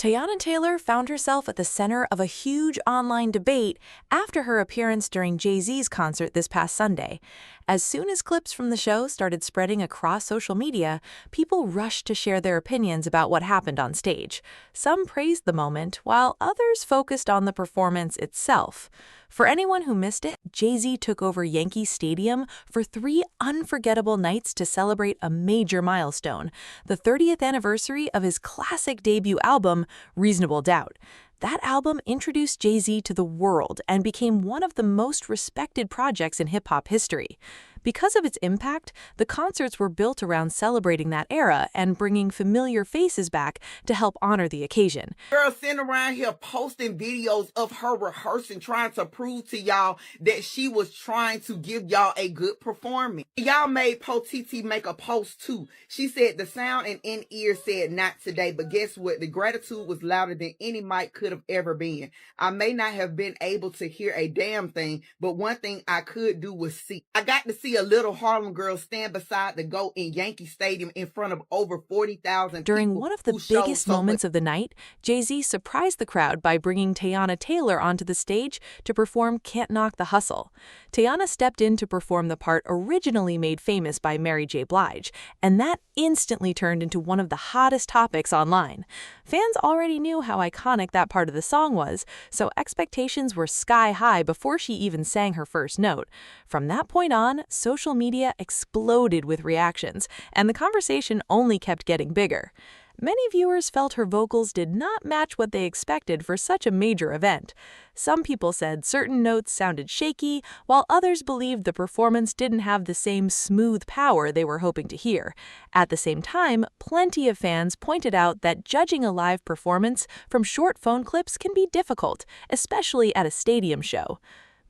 Teyana Taylor found herself at the center of a huge online debate after her appearance during JayZ's concert this past Sunday. As soon as clips from the show started spreading across social media, people rushed to share their opinions about what happened on stage. Some praised the moment, while others focused on the performance itself. For anyone who missed it, JayZ took over Yankee Stadium for 3 unforgettable nights to celebrate a major milestone, the 30th anniversary of his classic debut album, Reasonable Doubt. That album introduced JayZ to the world and became one of the most respected projects in hip-hop history. Because of its impact, the concerts were built around celebrating that era and bringing familiar faces back to help honor the occasion. Girl sitting around here posting videos of her rehearsing, trying to prove to y'all that she was trying to give y'all a good performance. Y'all made Po TT make a post too. She said the sound and in-ear said not today, but guess what? The gratitude was louder than any mic could have ever been. I may not have been able to hear a damn thing, but one thing I could do was see. I got to see a little Harlem girl stand beside the GOAT in Yankee Stadium in front of over 40,000 people. During one of the biggest moments of the night, JayZ surprised the crowd by bringing Teyana Taylor onto the stage to perform Can't Knock the Hustle. Teyana stepped in to perform the part originally made famous by Mary J. Blige, and that instantly turned into one of the hottest topics online. Fans already knew how iconic that part of the song was, so expectations were sky high before she even sang her first note. From that point on, social media exploded with reactions, and the conversation only kept getting bigger. Many viewers felt her vocals did not match what they expected for such a major event. Some people said certain notes sounded shaky, while others believed the performance didn't have the same smooth power they were hoping to hear. At the same time, plenty of fans pointed out that judging a live performance from short phone clips can be difficult, especially at a stadium show.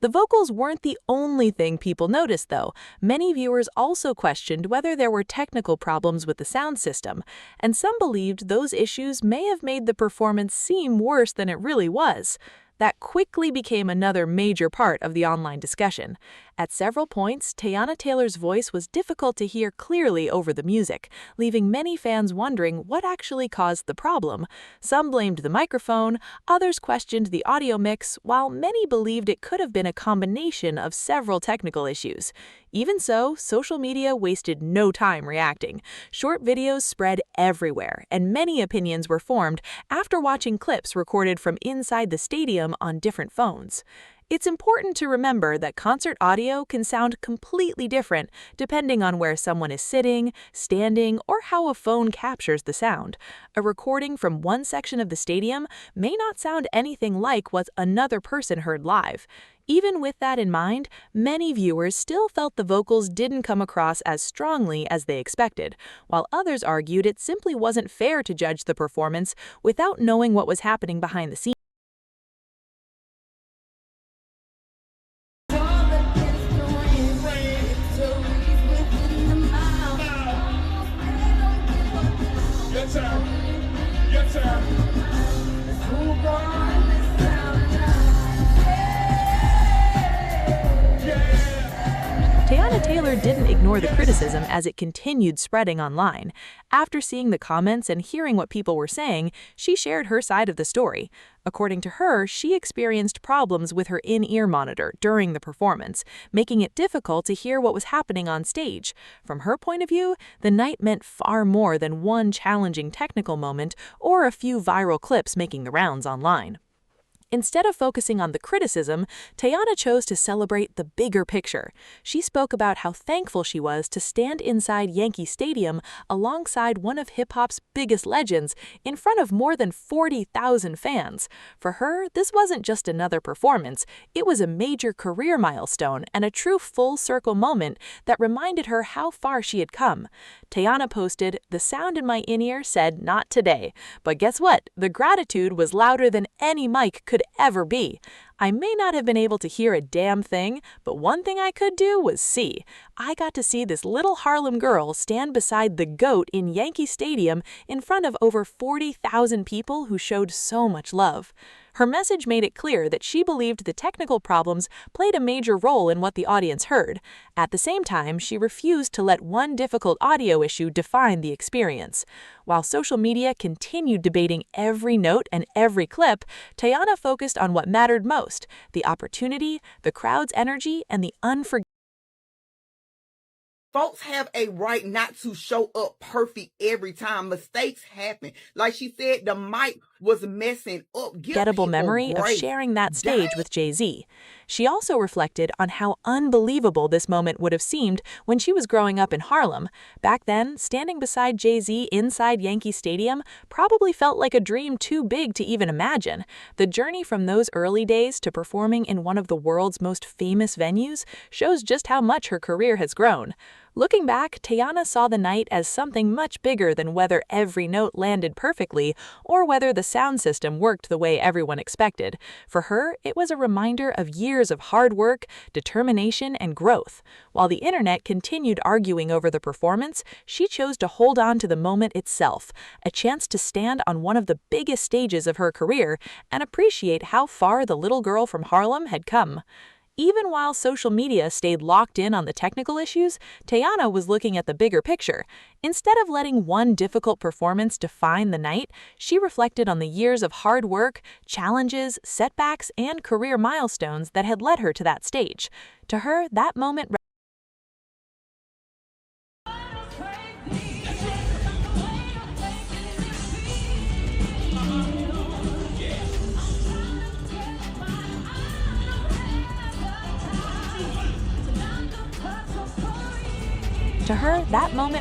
The vocals weren't the only thing people noticed, though. Many viewers also questioned whether there were technical problems with the sound system, and some believed those issues may have made the performance seem worse than it really was. That quickly became another major part of the online discussion. At several points, Teyana Taylor's voice was difficult to hear clearly over the music, leaving many fans wondering what actually caused the problem. Some blamed the microphone, others questioned the audio mix, while many believed it could have been a combination of several technical issues. Even so, social media wasted no time reacting. Short videos spread everywhere, and many opinions were formed after watching clips recorded from inside the stadium on different phones. It's important to remember that concert audio can sound completely different depending on where someone is sitting, standing, or how a phone captures the sound. A recording from one section of the stadium may not sound anything like what another person heard live. Even with that in mind, many viewers still felt the vocals didn't come across as strongly as they expected, while others argued it simply wasn't fair to judge the performance without knowing what was happening behind the scenes. Yes, sir. Yes, sir. Teyana Taylor didn't ignore the criticism as it continued spreading online. After seeing the comments and hearing what people were saying, she shared her side of the story. According to her, she experienced problems with her in-ear monitor during the performance, making it difficult to hear what was happening on stage. From her point of view, the night meant far more than one challenging technical moment or a few viral clips making the rounds online. Instead of focusing on the criticism, Teyana chose to celebrate the bigger picture. She spoke about how thankful she was to stand inside Yankee Stadium alongside one of hip-hop's biggest legends in front of more than 40,000 fans. For her, this wasn't just another performance, it was a major career milestone and a true full-circle moment that reminded her how far she had come. Teyana posted, "The sound in my in-ear said not today, but guess what? The gratitude was louder than any mic could ever be. I may not have been able to hear a damn thing, but one thing I could do was see. I got to see this little Harlem girl stand beside the GOAT in Yankee Stadium in front of over 40,000 people who showed so much love. Her message made it clear that she believed the technical problems played a major role in what the audience heard. At the same time, she refused to let one difficult audio issue define the experience. While social media continued debating every note and every clip, Teyana focused on what mattered most: the opportunity, the crowd's energy, and the unforgettable. Folks have a right not to show up perfect every time. Mistakes happen. Like she said, the mic was messing up. Give people Memory of grace. sharing that stage with JayZ. She also reflected on how unbelievable this moment would have seemed when she was growing up in Harlem. Back then, standing beside JayZ inside Yankee Stadium probably felt like a dream too big to even imagine. The journey from those early days to performing in one of the world's most famous venues shows just how much her career has grown. Looking back, Teyana saw the night as something much bigger than whether every note landed perfectly or whether the sound system worked the way everyone expected. For her, it was a reminder of years of hard work, determination, and growth. While the internet continued arguing over the performance, she chose to hold on to the moment itself, a chance to stand on one of the biggest stages of her career and appreciate how far the little girl from Harlem had come. Even while social media stayed locked in on the technical issues, Teyana was looking at the bigger picture. Instead of letting one difficult performance define the night, she reflected on the years of hard work, challenges, setbacks, and career milestones that had led her to that stage. To her, that moment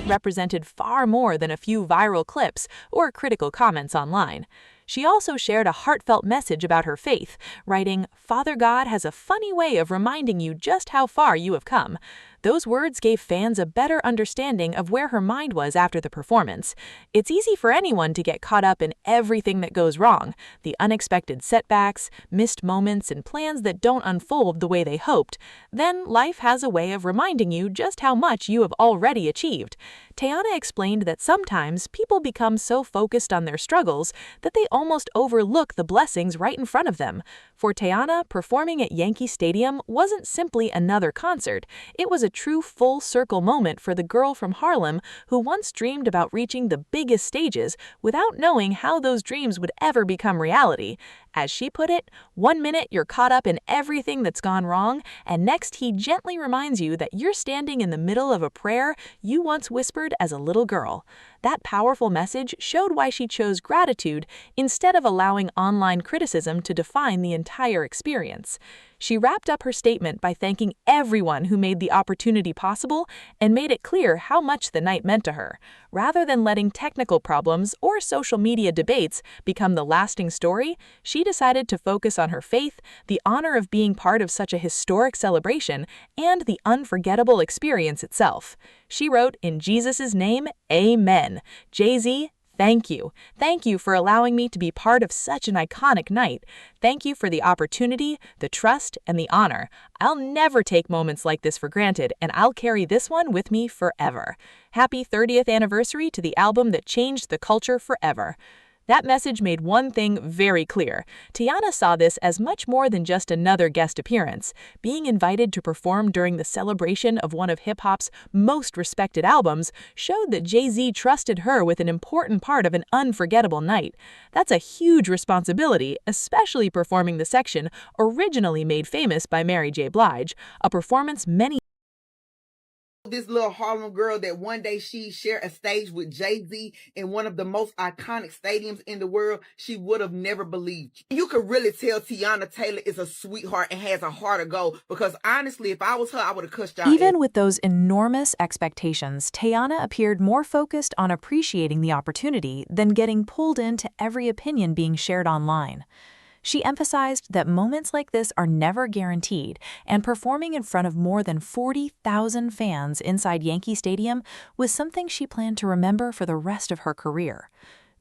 represented far more than a few viral clips or critical comments online. She also shared a heartfelt message about her faith, writing, "Father God has a funny way of reminding you just how far you have come." Those words gave fans a better understanding of where her mind was after the performance. It's easy for anyone to get caught up in everything that goes wrong, the unexpected setbacks, missed moments, and plans that don't unfold the way they hoped. Then life has a way of reminding you just how much you have already achieved. Teyana explained that sometimes people become so focused on their struggles that they almost overlook the blessings right in front of them. For Teyana, performing at Yankee Stadium wasn't simply another concert. It was a true full-circle moment for the girl from Harlem who once dreamed about reaching the biggest stages without knowing how those dreams would ever become reality. As she put it, one minute you're caught up in everything that's gone wrong, and next he gently reminds you that you're standing in the middle of a prayer you once whispered as a little girl. That powerful message showed why she chose gratitude instead of allowing online criticism to define the entire experience. She wrapped up her statement by thanking everyone who made the opportunity possible and made it clear how much the night meant to her. Rather than letting technical problems or social media debates become the lasting story, she decided to focus on her faith, the honor of being part of such a historic celebration, and the unforgettable experience itself. She wrote, "In Jesus' name, amen. JayZ, thank you. Thank you for allowing me to be part of such an iconic night. Thank you for the opportunity, the trust, and the honor. I'll never take moments like this for granted, and I'll carry this one with me forever. Happy 30th anniversary to the album that changed the culture forever." That message made one thing very clear. Teyana saw this as much more than just another guest appearance. Being invited to perform during the celebration of one of hip-hop's most respected albums showed that JayZ trusted her with an important part of an unforgettable night. That's a huge responsibility, especially performing the section originally made famous by Mary J. Blige, a performance many This little Harlem girl that one day she shared a stage with JayZ in one of the most iconic stadiums in the world, she would have never believed. You could really tell Teyana Taylor is a sweetheart and has a heart of gold, because honestly, if I was her, I would have cussed y'all. Even with those enormous expectations, Teyana appeared more focused on appreciating the opportunity than getting pulled into every opinion being shared online. She emphasized that moments like this are never guaranteed, and performing in front of more than 40,000 fans inside Yankee Stadium was something she planned to remember for the rest of her career.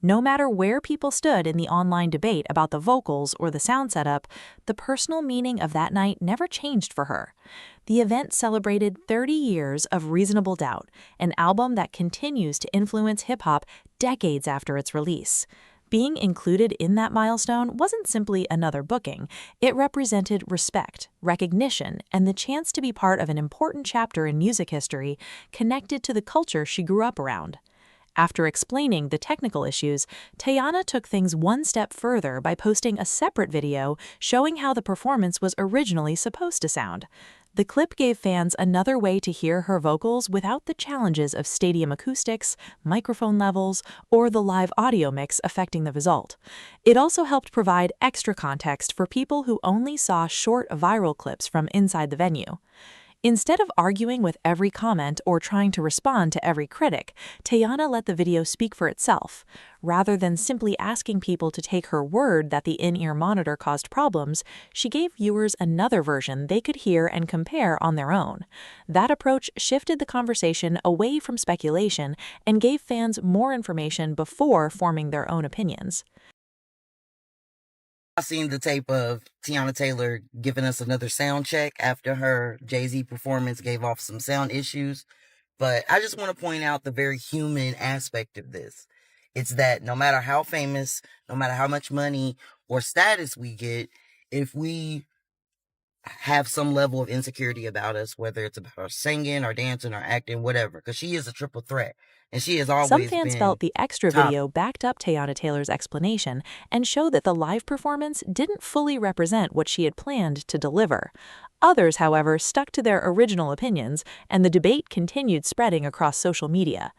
No matter where people stood in the online debate about the vocals or the sound setup, the personal meaning of that night never changed for her. The event celebrated 30 years of Reasonable Doubt, an album that continues to influence hip-hop decades after its release. Being included in that milestone wasn't simply another booking. It represented respect, recognition, and the chance to be part of an important chapter in music history connected to the culture she grew up around. After explaining the technical issues, Teyana took things one step further by posting a separate video showing how the performance was originally supposed to sound. The clip gave fans another way to hear her vocals without the challenges of stadium acoustics, microphone levels, or the live audio mix affecting the result. It also helped provide extra context for people who only saw short viral clips from inside the venue. Instead of arguing with every comment or trying to respond to every critic, Teyana let the video speak for itself. Rather than simply asking people to take her word that the in-ear monitor caused problems, she gave viewers another version they could hear and compare on their own. That approach shifted the conversation away from speculation and gave fans more information before forming their own opinions. I seen the tape of Teyana Taylor giving us another sound check after her JayZ performance gave off some sound issues. But I just want to point out the very human aspect of this. It's that no matter how famous, no matter how much money or status we get, if we have some level of insecurity about us, whether it's about our singing or dancing or acting, whatever, because she is a triple threat. And she has always Some fans felt the extra top. video backed up Teyana Taylor's explanation and showed that the live performance didn't fully represent what she had planned to deliver. Others, however, stuck to their original opinions, and the debate continued spreading across social media.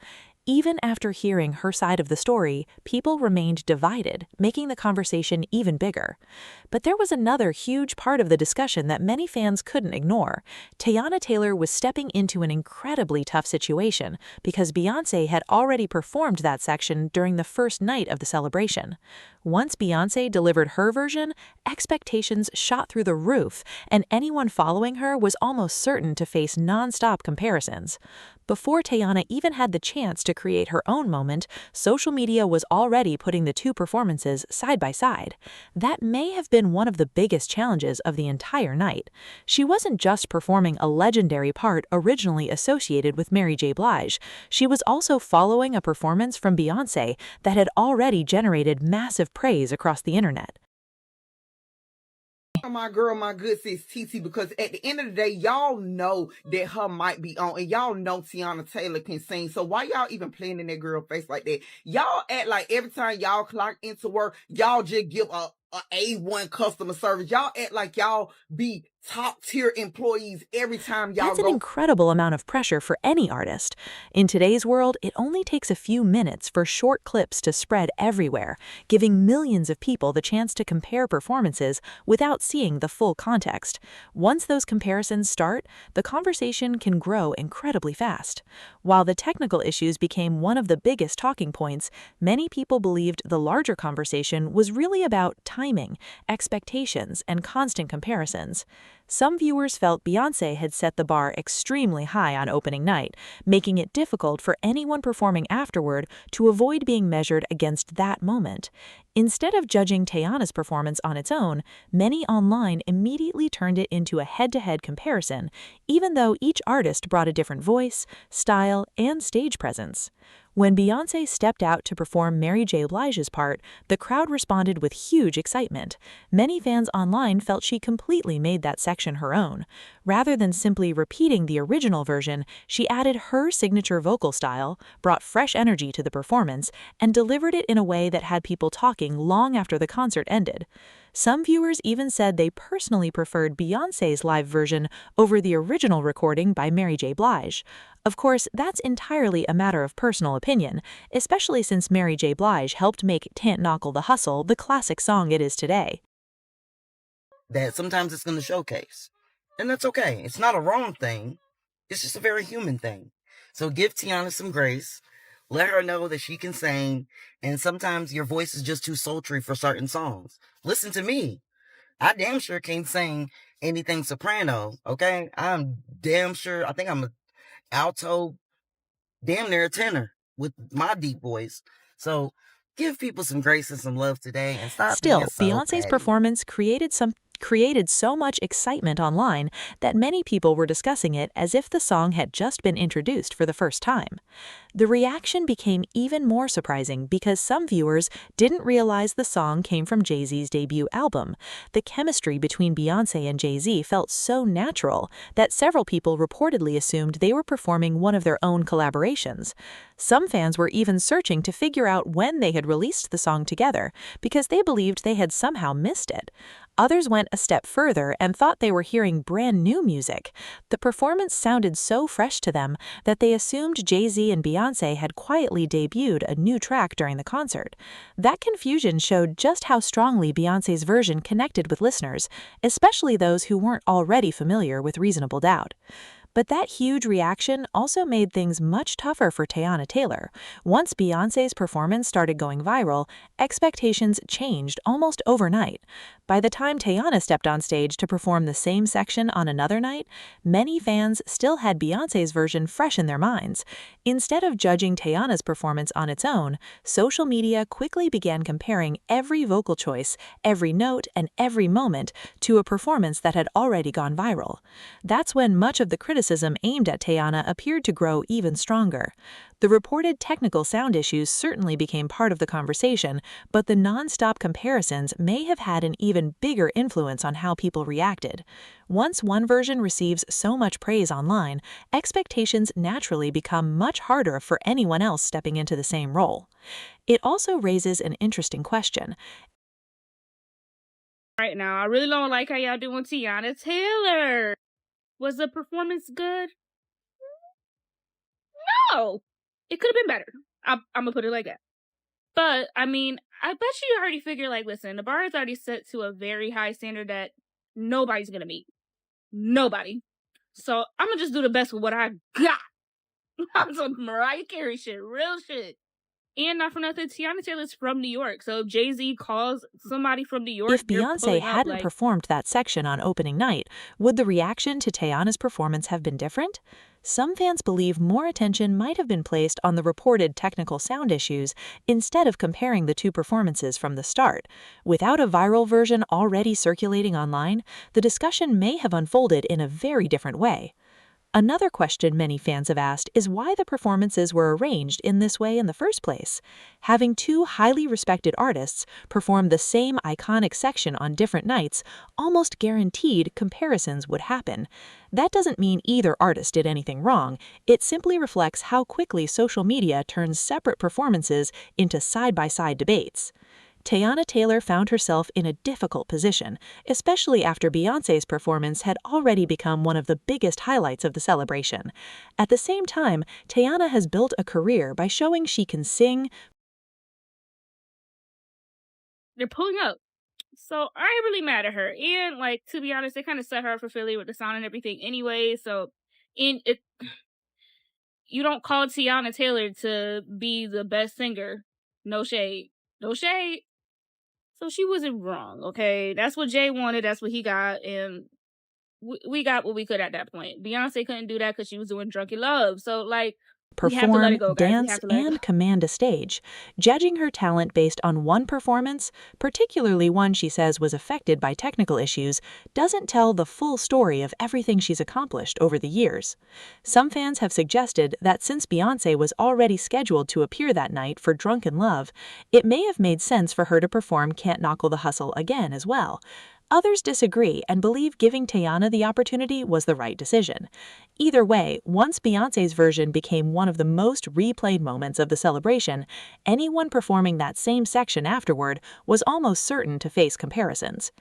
Even after hearing her side of the story, people remained divided, making the conversation even bigger. But there was another huge part of the discussion that many fans couldn't ignore. Teyana Taylor was stepping into an incredibly tough situation because Beyoncé had already performed that section during the first night of the celebration. Once Beyoncé delivered her version, expectations shot through the roof, and anyone following her was almost certain to face non-stop comparisons. Before Teyana even had the chance to create her own moment, social media was already putting the two performances side by side. That may have been one of the biggest challenges of the entire night. She wasn't just performing a legendary part originally associated with Mary J. Blige. She was also following a performance from Beyoncé that had already generated massive praise across the internet. My girl, my good sis TT, because at the end of the day, y'all know that her might be on, and y'all know Teyana Taylor can sing. So why y'all even playing in that girl face like that? Y'all act like every time y'all clock into work, y'all just give a A1 customer service. Y'all act like y'all be top tier employees every time y'all That's go. an incredible amount of pressure for any artist. In today's world, it only takes a few minutes for short clips to spread everywhere, giving millions of people the chance to compare performances without seeing the full context. Once those comparisons start, the conversation can grow incredibly fast. While the technical issues became one of the biggest talking points, many people believed the larger conversation was really about timing, expectations, and constant comparisons. Some viewers felt Beyoncé had set the bar extremely high on opening night, making it difficult for anyone performing afterward to avoid being measured against that moment. Instead of judging Teyana's performance on its own, many online immediately turned it into a head-to-head comparison, even though each artist brought a different voice, style, and stage presence. When Beyoncé stepped out to perform Mary J. Blige's part, the crowd responded with huge excitement. Many fans online felt she completely made that section her own. Rather than simply repeating the original version, she added her signature vocal style, brought fresh energy to the performance, and delivered it in a way that had people talking long after the concert ended. Some viewers even said they personally preferred Beyoncé's live version over the original recording by Mary J. Blige. Of course, that's entirely a matter of personal opinion, especially since Mary J. Blige helped make "Can't Knuckle the Hustle" the classic song it is today. That sometimes it's going to showcase. And that's okay. It's not a wrong thing. It's just a very human thing. So give Teyana some grace. Let her know that she can sing. And sometimes your voice is just too sultry for certain songs. Listen to me. I damn sure can't sing anything soprano, okay? I'm damn sure. I think I'm a alto, damn near a tenor with my deep voice. So Give people some grace and some love today and stop being Still, so Beyoncé's petty. performance created so much excitement online that many people were discussing it as if the song had just been introduced for the first time. The reaction became even more surprising because some viewers didn't realize the song came from JayZ's debut album. The chemistry between Beyoncé and JayZ felt so natural that several people reportedly assumed they were performing one of their own collaborations. Some fans were even searching to figure out when they had released the song together because they believed they had somehow missed it. Others went a step further and thought they were hearing brand new music. The performance sounded so fresh to them that they assumed JayZ and Beyoncé had quietly debuted a new track during the concert. That confusion showed just how strongly Beyoncé's version connected with listeners, especially those who weren't already familiar with Reasonable Doubt. But that huge reaction also made things much tougher for Teyana Taylor. Once Beyoncé's performance started going viral, expectations changed almost overnight. By the time Teyana stepped on stage to perform the same section on another night, many fans still had Beyoncé's version fresh in their minds. Instead of judging Teyana's performance on its own, social media quickly began comparing every vocal choice, every note, and every moment to a performance that had already gone viral. That's when much of the criticism aimed at Teyana appeared to grow even stronger. The reported technical sound issues certainly became part of the conversation, but the non-stop comparisons may have had an even bigger influence on how people reacted. Once one version receives so much praise online, expectations naturally become much harder for anyone else stepping into the same role. It also raises an interesting question. Right now, I really don't like how y'all doing Teyana Taylor. Was the performance good? No. It could have been better. I'm gonna put it like that. But I mean, I bet you already figured, like, listen, the bar is already set to a very high standard that nobody's gonna meet. Nobody. So I'm gonna just do the best with what I got. I'm some Mariah Carey shit, real shit. And not for nothing, Teyana Taylor's from New York. So if JayZ calls somebody from New York, If you're Beyoncé pulling up hadn't like, performed that section on opening night, would the reaction to Teyana's performance have been different? Some fans believe more attention might have been placed on the reported technical sound issues instead of comparing the two performances from the start. Without a viral version already circulating online, the discussion may have unfolded in a very different way. Another question many fans have asked is why the performances were arranged in this way in the first place. Having two highly respected artists perform the same iconic section on different nights almost guaranteed comparisons would happen. That doesn't mean either artist did anything wrong. It simply reflects how quickly social media turns separate performances into side-by-side debates. Teyana Taylor found herself in a difficult position, especially after Beyoncé's performance had already become one of the biggest highlights of the celebration. At the same time, Teyana has built a career by showing she can sing. they're pulling up. So I ain't really mad at her. And like, to be honest, they kind of set her up for Philly with the sound and everything anyway. So in it, you don't call Teyana Taylor to be the best singer. No shade. No shade. So she wasn't wrong, okay? That's what Jay wanted. That's what he got. And we got what we could at that point. Beyonce couldn't do that because she was doing Drunken Love. So, like, we have to let Perform, it go, guys. We dance, have to let it go. and command a stage. Judging her talent based on one performance, particularly one she says was affected by technical issues, doesn't tell the full story of everything she's accomplished over the years. Some fans have suggested that since Beyoncé was already scheduled to appear that night for Drunken Love, it may have made sense for her to perform Can't Knuckle the Hustle again as well. Others disagree and believe giving Teyana the opportunity was the right decision. Either way, once Beyoncé's version became one of the most replayed moments of the celebration, anyone performing that same section afterward was almost certain to face comparisons.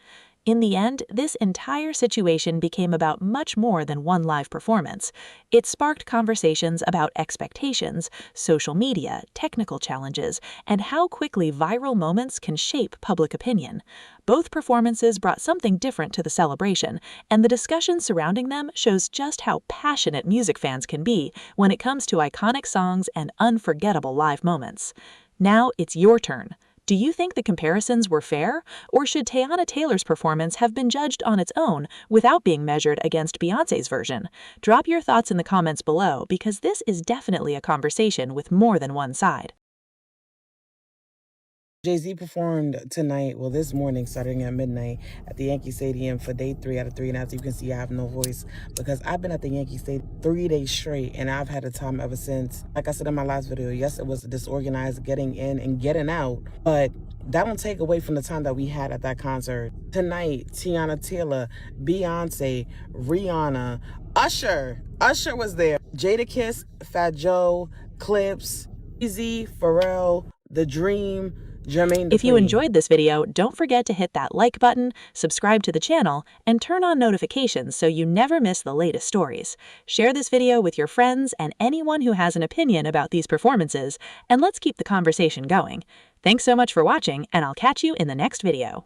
In the end, this entire situation became about much more than one live performance. It sparked conversations about expectations, social media, technical challenges, and how quickly viral moments can shape public opinion. Both performances brought something different to the celebration, and the discussion surrounding them shows just how passionate music fans can be when it comes to iconic songs and unforgettable live moments. Now it's your turn. Do you think the comparisons were fair, or should Teyana Taylor's performance have been judged on its own without being measured against Beyoncé's version? Drop your thoughts in the comments below because this is definitely a conversation with more than one side. JayZ performed tonight, well, this morning, starting at midnight, at the Yankee Stadium for day 3 out of 3. And as you can see, I have no voice because I've been at the Yankee Stadium 3 days straight, and I've had a time ever since. Like I said in my last video, yes, it was disorganized getting in and getting out, but that don't take away from the time that we had at that concert. Tonight, Teyana Taylor, Beyonce, Rihanna, Usher was there. Jadakiss, Fat Joe, Clips, JayZ, Pharrell, The Dream, Jermaine If you Dupri. enjoyed this video, don't forget to hit that like button, subscribe to the channel, and turn on notifications so you never miss the latest stories. Share this video with your friends and anyone who has an opinion about these performances, and let's keep the conversation going. Thanks so much for watching, and I'll catch you in the next video.